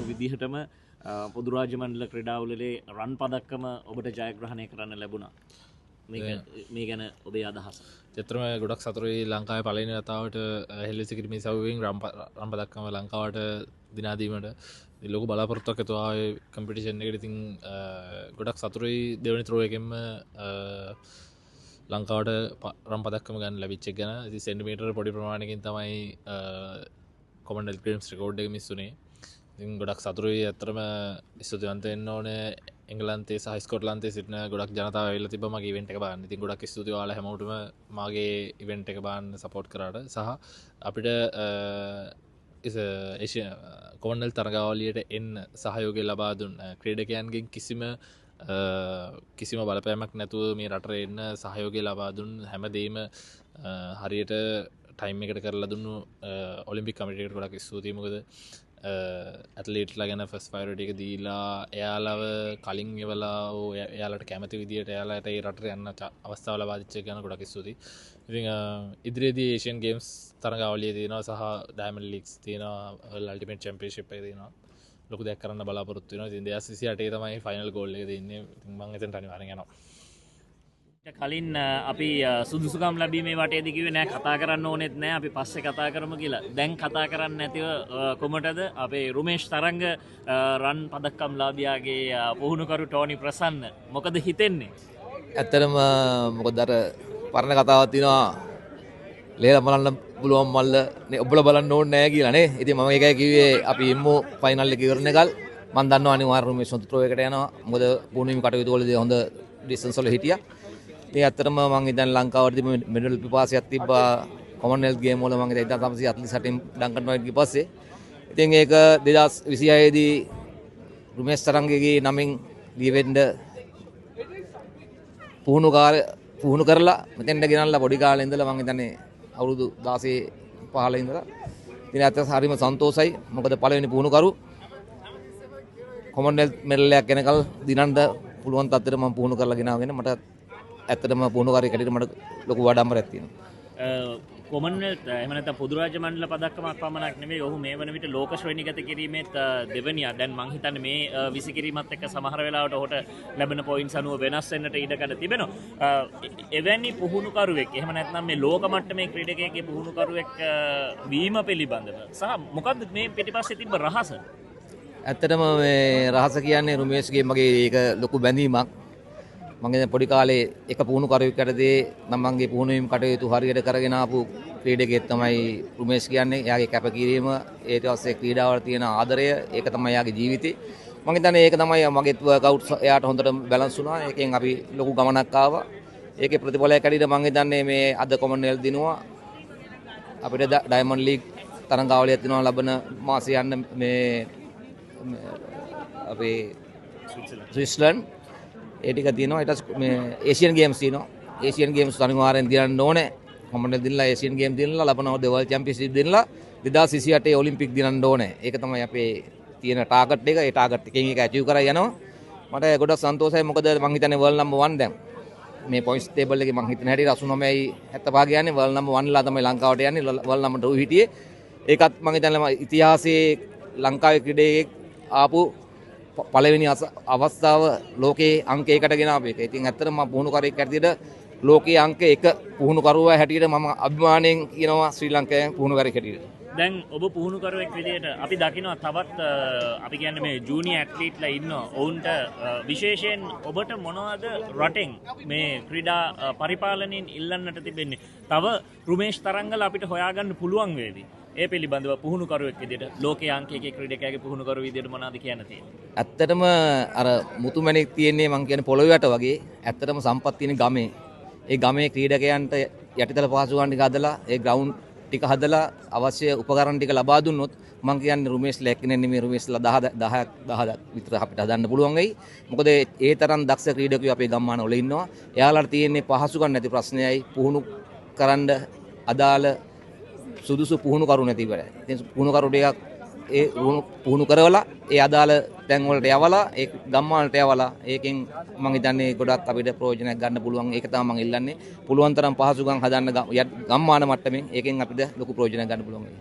විදිහටම පොදු රාජ්‍ය මණ්ඩල ක්‍රීඩාවලේ රන් පදක්කම ඔබට ජයග්‍රහණය කරන්න ලැබුණා. මේ ගැන ඔබේ අදහස? චත්‍රම ගොඩක් සතුරුයි ලංකාවේ පළවෙනි වතාවට හෙල්ලිසි කිරීමේ සවුවෙන් රන් පදක්කම ලංකාවට දිනාදීමට ලොකු බලාපොරොත්තුවක් ඇතුව ආවේ කම්පිටිෂන් එකට. ඉතින් ගොඩක් සතුරුයි දෙවෙනි ත්‍රෝ එකෙන්ම ලංකාවට රන් පදක්කම ගන්න ලැබිච්ච එක ගැන. ඉතින් සෙන්ටිමීටර පොඩි ප්‍රමාණයකින් තමයි කොමන්වෙල්ත් ගේම්ස් රෙකෝඩ් එක මිස් වුණේ. ඉතින් ගොඩක් සතුරුයි. ඇත්තටම ස්තුතිවන්ත වෙන්න ඕනේ එංගලන්තේ සහ ස්කොට්ලන්තේ සිටින ගොඩක් ජනතාව ඇවිල්ලා තිබ්බා මගේ ඉවෙන්ට් එක බලන්න. ඉතින් ගොඩක් ස්තුතියි ඔයාලා හැමෝටම මාගේ ඉවෙන්ට් එක බලන්න සපෝට් කරාට. සහ අපිට කොමන්වෙල්ත් තරගාවලියට එන්න සහයෝගය ලබා දුන්න ක්‍රීඩකයන්ගෙන් කිසිම බලපෑමක් නැතුව මේ රටට එන්න සහයෝගය ලබා දුන්න හැමදේම හරියට ටයිම් එකට කරලා දුන්නු ඔලිම්පික් කමිටුවට ගොඩක් ස්තුතියි. මොකද ඇත්ලීට්ලා ගැන ෆස් ෆයරටි එක දීලා එයාලව කලින් එවලා එයාලට කැමති විදියට එයාලට ඒ රටට යන්න අවස්ථාව ලබා දීච්ච එක ගැන ගොඩක් ස්තුතියි. ඉතින් ඉදිරියේදී ඒෂියන් ගේම්ස් තරගාවලිය තියෙනවා සහ ඩයමන්ඩ් ලීග්ස් තියෙනවා, අල්ටිමේට් චැම්පියන්ෂිප් එක තියෙනවා. ලොකු දෙයක් කරන්න බලාපොරොත්තු වෙනවා. ඉතින් 2028 තමයි ෆයිනල් ගෝල් එක දෙන්නේ. ඉතින් මම එතනට අනිවාර්යෙන් යනවා. කලින් අපි සුදුසුකම් ලැබීමේ වටේදී කිව්වේ නෑ කතා කරන්න ඕනෙත් නෑ අපි පස්සේ කතා කරමු කියලා. දැන් කතා කරන්න නැතිව කොමටද අපේ රුමේෂ් තරංග රන් පදක්කම් ලාභියාගේ පුහුණුකරු ටෝනි ප්‍රසන්න මොකද හිතෙන්නේ? ඇත්තටම මොකද අර පරණ කතාවක් තියෙනවා ලේලා බලන්න පුළුවන් මල්ල ඔබලා බලන්න ඕනේ නෑ කියලා නේ. ඉතින් මම ඒකයි කිව්වේ අපි ඉම්මු ෆයිනල් එක ඉවරන එකල් මම දන්නවා අනිවාර්යයෙන් රුමේෂ් ත්‍රෝ එකට යනවා. මොකද පුහුණුවීම් කටයුතු වලදී හොඳ ඩිස්ටන්ස් වල හිටියා. ඒ ඇත්තටම මම ඉතින් ලංකාවට මෙඩල් පිපාසයක් තිබ්බා කොමන්වෙල්ත් ගේම් වල. මම 1948 ඩංකන් වයිට් ගිය පස්සේ ඉතින් ඒක 2026 දී රුමේෂ් තරංගගේ නමින් ලිවෙන්න පුහුණු කරලා මෙතෙන්ට ගෙනල්ලා පොඩි කාලේ ඉඳලා මම හිතන්නේ අවුරුදු 16 15 ඉඳලා ඉතින් ඇත්තට හරිම සන්තෝෂයි. මොකද පළවෙනි පුහුණුකරු කොමන්වෙල්ත් මෙඩල් එකක් එනකල් දිනන්න පුළුවන් තත්ත්වෙට මම පුහුණු කරලා ගෙනාගෙන මට ඇත්තටම පුහුණුකාරයෙක් හැටියට මට ලොකු වඩම්බරයක් තියෙනවා. කොමන්වෙල්ත් එහෙම නැත්නම් පොදු රාජ්‍ය මණ්ඩල පදක්කමක් පමණක් නෙවෙයි ඔහු මේ වන විට ලෝක ශ්‍රේණිගත කිරීමේත් දෙවනියා. දැන් මං හිතන්නේ මේ විසි කිරීමත් එක්ක සමහර වෙලාවට ඔහුට ලැබෙන පොයින්ට්ස් අනුව වෙනස් වෙන්නට ඉඩකඩ තිබෙනවා. එවැනි පුහුණුකරුවෙක් එහෙම නැත්නම් මේ ලෝක මට්ටමේ ක්‍රීඩකයෙක්ගේ පුහුණුකරුවෙක් වීම පිළිබඳව සහ මොකද්ද මේ පිටිපස්සේ තිබ්බ රහස? ඇත්තටම මේ රහස කියන්නේ රුමේෂ්ගේ මගේ ඒක ලොකු බැඳීමක්. මගේ පොඩි කාලේ එක පුහුණුකරුවෙක් යටතේ මම මගේ පුහුණුවීම් කටයුතු හරියට කරගෙන ආපු ක්‍රීඩකයෙක් තමයි රුමේෂ් කියන්නේ. එයාගේ කැපකිරීම, ඊට පස්සේ ක්‍රීඩාවට තියෙන ආදරය, ඒක තමයි එයාගේ ජීවිතේ. මම හිතන්නේ ඒක තමයි මගේ වර්ක්අවුට්ස් එයාට හොඳට බැලන්ස් වුණා. ඒකෙන් අපි ලොකු ගමනක් ආවා. ඒකේ ප්‍රතිඵලයක් ඇටියට මම හිතන්නේ මේ අද කොමන්වෙල්ත් දිනුවා අපිට ඩයමන්ඩ් ලීග් තරඟාවලියක් දිනුවා ලබන මාසේ යන්න මේ අපේ ස්විට්සර්ලන්ඩ් ඒ ටික තියෙනවා. ඊට මේ ඒෂියන් ගේම්ස් තියෙනවා. ඒෂියන් ගේම්ස් අනිවාර්යෙන් දිනන්න ඕනේ. කොමන්වෙල්ත් දිනලා ඒෂියන් ගේම් දිනලා ලබනවා වර්ල්ඩ් චැම්පියන්ෂිප් දිනලා 2028 ඔලිම්පික් දිනන්න ඕනේ. ඒක තමයි අපේ තියෙන ටාගට් එක. ඒ ටාගට් එකෙන් එක ඇචීව් කරලා යනවා. මට ගොඩක් සන්තෝෂයි. මොකද මම හිතන්නේ වර්ල්ඩ් නම්බර් 1 දැන් මේ පොයින්ට්ස් ටේබල් එකේ මම හිතන හැටි 89යි 75 ගියන්නේ වර්ල්ඩ් නම්බර් 1 ලා තමයි ලංකාවට යන්නේ. වර්ල්ඩ් නම්බර් 2 හිටියේ. ඒකත් මම හිතන්නේ ඉතිහාසයේ ලංකාවේ ක්‍රීඩකයෙක් ආපු පළවෙනි අවස්ථාව ලෝකයේ අංක 1කට ගෙන ආපු එක. ඉතින් ඇත්තටම මම පුහුණුකරයෙක් හැටියට ලෝකයේ අංක 1 පුහුණුකරුවා හැටියට මම අභිමාණයෙන් කියනවා ශ්‍රී ලංකාවේ පුහුණුකරයෙක් හැටියට. දැන් ඔබ පුහුණුකරුවෙක් විදිහට අපි දකිනවා තවත් අපි කියන්නේ මේ ජූනියර් ඇත්ලීට්ලා ඉන්නවා. ඔවුන්ට විශේෂයෙන් ඔබට මොනවද රටෙන් මේ ක්‍රීඩා පරිපාලනයෙන් ඉල්ලන්නට තිබෙන්නේ? තව රුමේෂ් තරංගල අපිට හොයාගන්න පුළුවන් වේවි. ඒ පිළිබඳව පුහුණුකරුවෙක් විදිහට ලෝකයේ අංක 1 ක්‍රීඩකයාගේ පුහුණුකරුව විදිහට මොනවද කියන්න තියෙන්නේ? ඇත්තටම අර මුතුමැණික් තියෙන්නේ මං කියන්නේ පොළොව යට වගේ. ඇත්තටම සම්පත් තියෙන ගමේ. ඒ ගමේ ක්‍රීඩකයන්ට යටිතල පහසුකම් ටික හදලා ඒ ග්‍රවුන්ඩ් ටික හදලා අවශ්‍ය උපකරණ ටික ලබා දුන්නොත් මං කියන්නේ රුමේෂ්ලා එක්කනේ නෙමෙයි රුමේෂ්ලා 10 විතර අපිට හදන්න පුළුවන් වෙයි. මොකද ඒ තරම් දක්ෂ ක්‍රීඩකයෝ අපේ ගම්මාන වල ඉන්නවා. එයාලට තියෙන්නේ පහසුකම් නැති ප්‍රශ්නයයි පුහුණු කරන්න අදාළ සුදුසු පුහුණුකරු නැති වෙලයි. ඉතින් පුහුණුකරු ටිකක් ඒ පුහුණු කරවලා ඒ අදාළ තැන් වලට යවලා ඒ ගම්මානට යවලා ඒකෙන් මම හිතන්නේ ගොඩක් අපිට ප්‍රයෝජනයක් ගන්න පුළුවන්. ඒක තමයි මම ඉල්ලන්නේ. පුළුවන් තරම් පහසුකම් හදන්න ගම්මාන මට්ටමින් ඒකෙන් අපිට ලොකු ප්‍රයෝජනයක් ගන්න පුළුවන්.